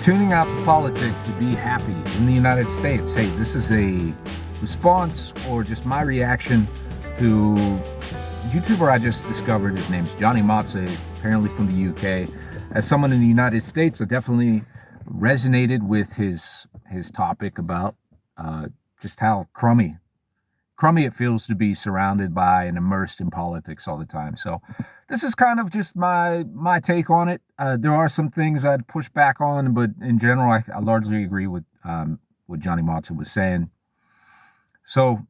Tuning out the politics to be happy in the United States. Hey, this is a response or just my reaction to a YouTuber I just discovered. His name's Johnny Motze, apparently from the UK. As someone in the United States, I definitely resonated with his topic about just how crummy it feels to be surrounded by and immersed in politics all the time. So this is kind of just my take on it. There are some things I'd push back on, but in general, I largely agree with what Johnny Motze was saying. So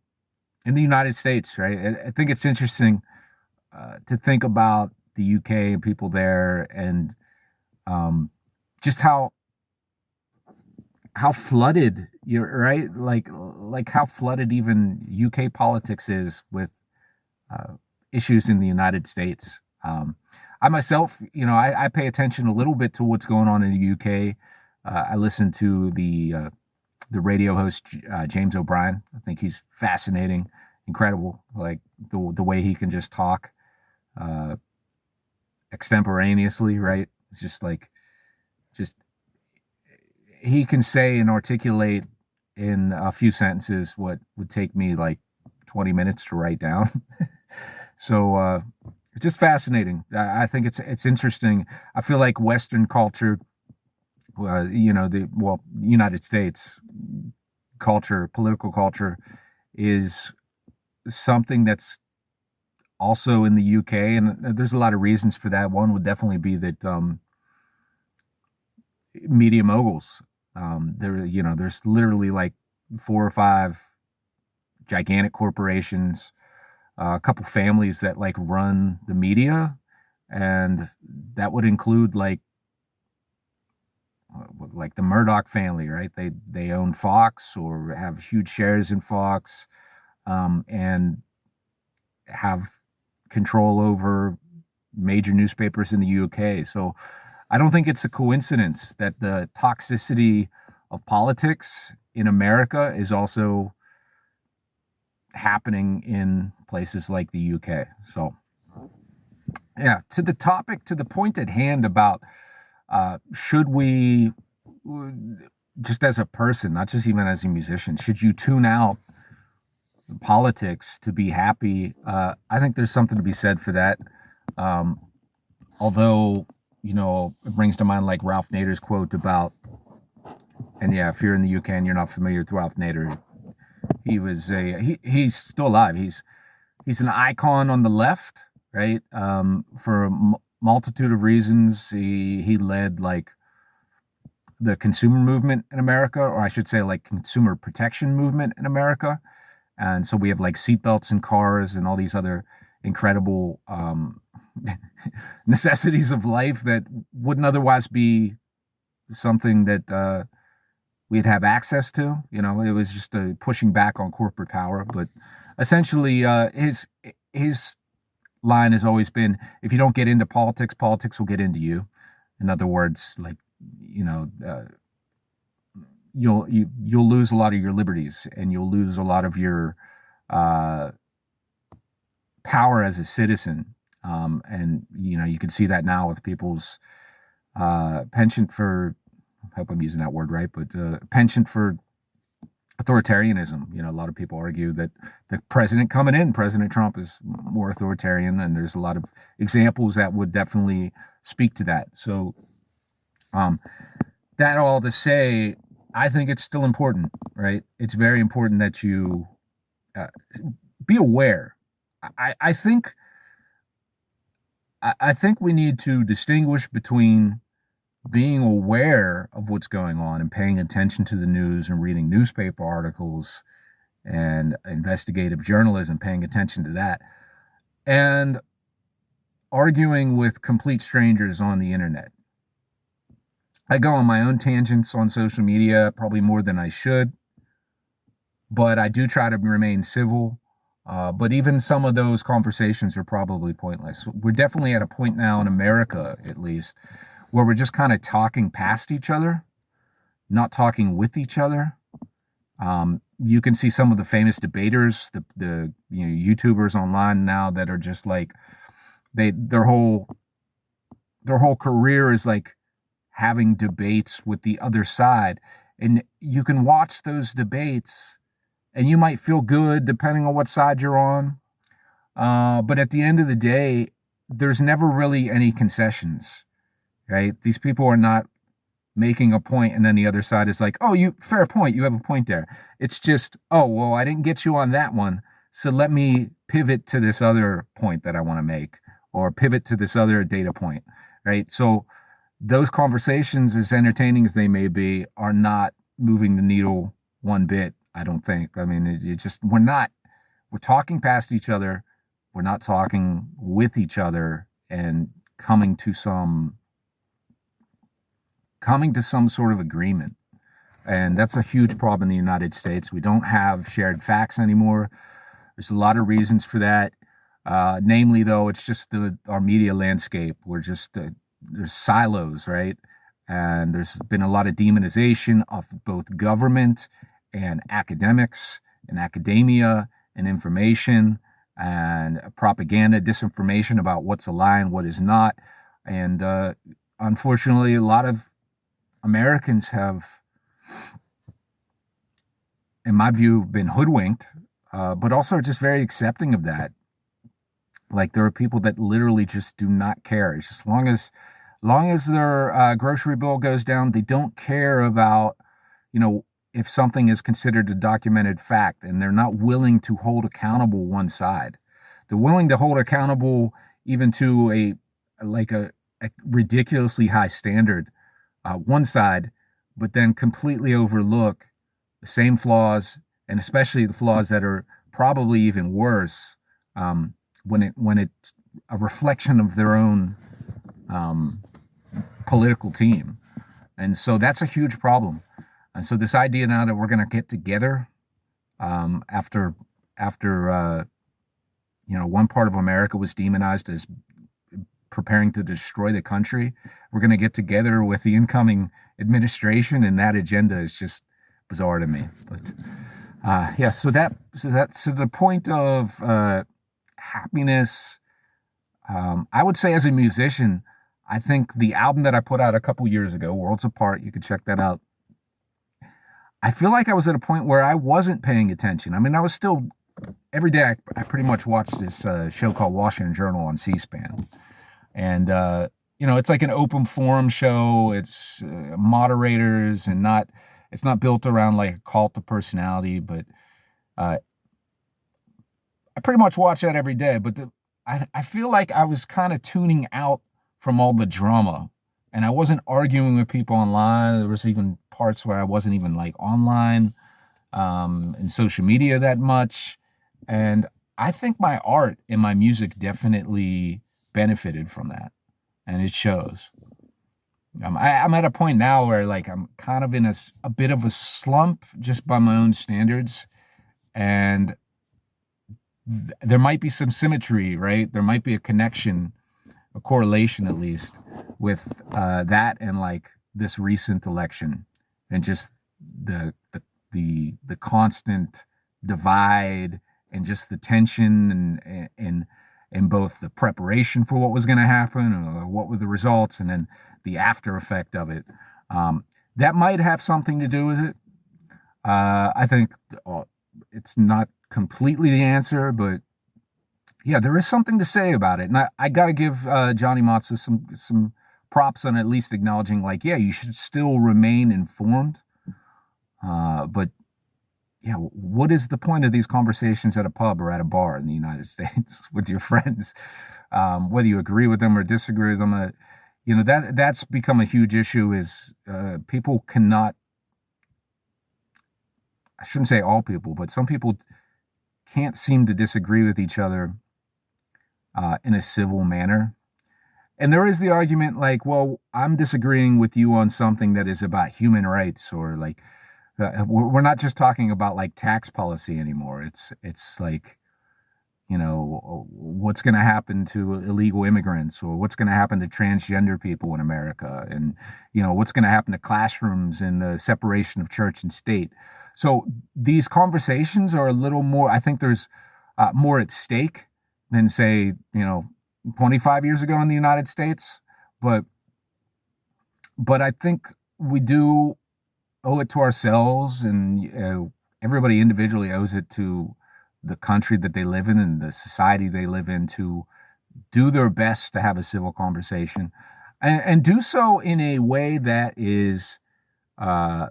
in the United States, right, I think it's interesting to think about the UK and people there, and just how flooded you're right, like how flooded even UK politics is with issues in the United States. I myself, I pay attention a little bit to what's going on in the UK. I listen to the radio host James O'Brien. I think he's fascinating, incredible. Like the way he can just talk extemporaneously, right? It's just he can say and articulate in a few sentences what would take me like 20 minutes to write down. So it's just fascinating. I think it's interesting. I feel like Western culture, United States culture, political culture, is something that's also in the UK, and there's a lot of reasons for that. One would definitely be that media moguls. There's literally like 4 or 5 gigantic corporations, a couple families that like run the media, and that would include like the Murdoch family, right? They own Fox or have huge shares in Fox, and have control over major newspapers in the UK. So I don't think it's a coincidence that the toxicity of politics in America is also happening in places like the UK. So, yeah, to the point at hand about should we, just as a person, not just even as a musician, should you tune out politics to be happy? I think there's something to be said for that. Although, it brings to mind like Ralph Nader's quote about, and yeah, if you're in the UK and you're not familiar with Ralph Nader, he's still alive. He's an icon on the left, right? For a multitude of reasons. He led like the consumer movement in America, or I should say like consumer protection movement in America. And so we have like seatbelts in cars and all these other incredible necessities of life that wouldn't otherwise be something that we'd have access to. It was just pushing back on corporate power. But essentially, his line has always been, if you don't get into politics, politics will get into you. In other words, like, you'll lose a lot of your liberties, and you'll lose a lot of your power as a citizen. And you can see that now with people's penchant for, I hope I'm using that word right, but penchant for authoritarianism. A lot of people argue that the president coming in, President Trump, is more authoritarian, and there's a lot of examples that would definitely speak to that. So that all to say, I think it's still important, right? It's very important that you be aware. I think we need to distinguish between being aware of what's going on and paying attention to the news and reading newspaper articles and investigative journalism, paying attention to that, and arguing with complete strangers on the internet. I go on my own tangents on social media, probably more than I should, but I do try to remain civil. But even some of those conversations are probably pointless. We're definitely at a point now in America, at least, where we're just kind of talking past each other, not talking with each other. You can see some of the famous debaters, the YouTubers online now that are just like, their whole career is like having debates with the other side. And you can watch those debates and you might feel good depending on what side you're on. But at the end of the day, there's never really any concessions, right? These people are not making a point and then the other side is like, oh, you fair point, you have a point there. It's just, oh, well, I didn't get you on that one, so let me pivot to this other point that I want to make, or pivot to this other data point, right? So those conversations, as entertaining as they may be, are not moving the needle one bit, I don't think. I mean, we're talking past each other, we're not talking with each other and coming to some sort of agreement. And that's a huge problem in the United States. We don't have shared facts anymore. There's a lot of reasons for that. Namely, though, it's just our media landscape. We're just, there's silos, right? And there's been a lot of demonization of both government and academics and academia and information and propaganda, disinformation about what's a lie and what is not. And unfortunately, a lot of Americans have, in my view, been hoodwinked, but also just very accepting of that. Like, there are people that literally just do not care. It's just long as their grocery bill goes down, they don't care about, if something is considered a documented fact, and they're not willing to hold accountable one side. They're willing to hold accountable even to a ridiculously high standard, one side, but then completely overlook the same flaws, and especially the flaws that are probably even worse, when it's a reflection of their own political team. And so that's a huge problem. And so this idea now that we're going to get together after one part of America was demonized as preparing to destroy the country, we're going to get together with the incoming administration, and that agenda is just bizarre to me. But so the point of happiness, I would say, as a musician, I think the album that I put out a couple years ago, Worlds Apart, you could check that out. I feel like I was at a point where I wasn't paying attention. I mean, I was still, every day I pretty much watched this show called Washington Journal on C-SPAN. And, it's like an open forum show. It's moderators, and it's not built around like a cult of personality, but I pretty much watch that every day. But I feel like I was kind of tuning out from all the drama, and I wasn't arguing with people online. There was even parts where I wasn't even like online in social media that much. And I think my art and my music definitely benefited from that, and it shows. I'm at a point now where, like, I'm kind of in a bit of a slump just by my own standards, and there might be some symmetry, right? There might be a connection, a correlation at least, with that and like this recent election, and just the constant divide, and just the tension and both the preparation for what was going to happen, or what were the results, and then the after effect of it. That might have something to do with it. I think it's not completely the answer, but yeah, there is something to say about it. And I got to give Johnny Matza some props on at least acknowledging, like, yeah, you should still remain informed. But yeah, what is the point of these conversations at a pub or at a bar in the United States with your friends? Whether you agree with them or disagree with them, that's become a huge issue. Is people cannot, I shouldn't say all people, but some people can't seem to disagree with each other in a civil manner. And there is the argument, like, well, I'm disagreeing with you on something that is about human rights, or like, we're not just talking about like tax policy anymore. It's like, what's going to happen to illegal immigrants, or what's going to happen to transgender people in America, and what's going to happen to classrooms and the separation of church and state. So these conversations are a little more, I think there's more at stake than, say, 25 years ago in the United States. But But I think we do owe it to ourselves, and everybody individually owes it to the country that they live in and the society they live in to do their best to have a civil conversation, and do so in a way that is uh,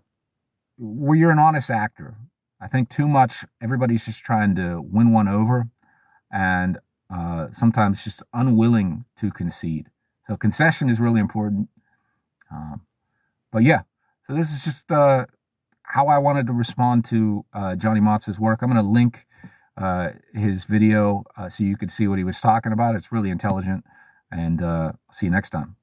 where you're an honest actor. I think too much everybody's just trying to win one over, and sometimes just unwilling to concede. So concession is really important. Um, but yeah, so this is just how I wanted to respond to Johnny Motz's work. I'm going to link his video so you could see what he was talking about. It's really intelligent, and see you next time.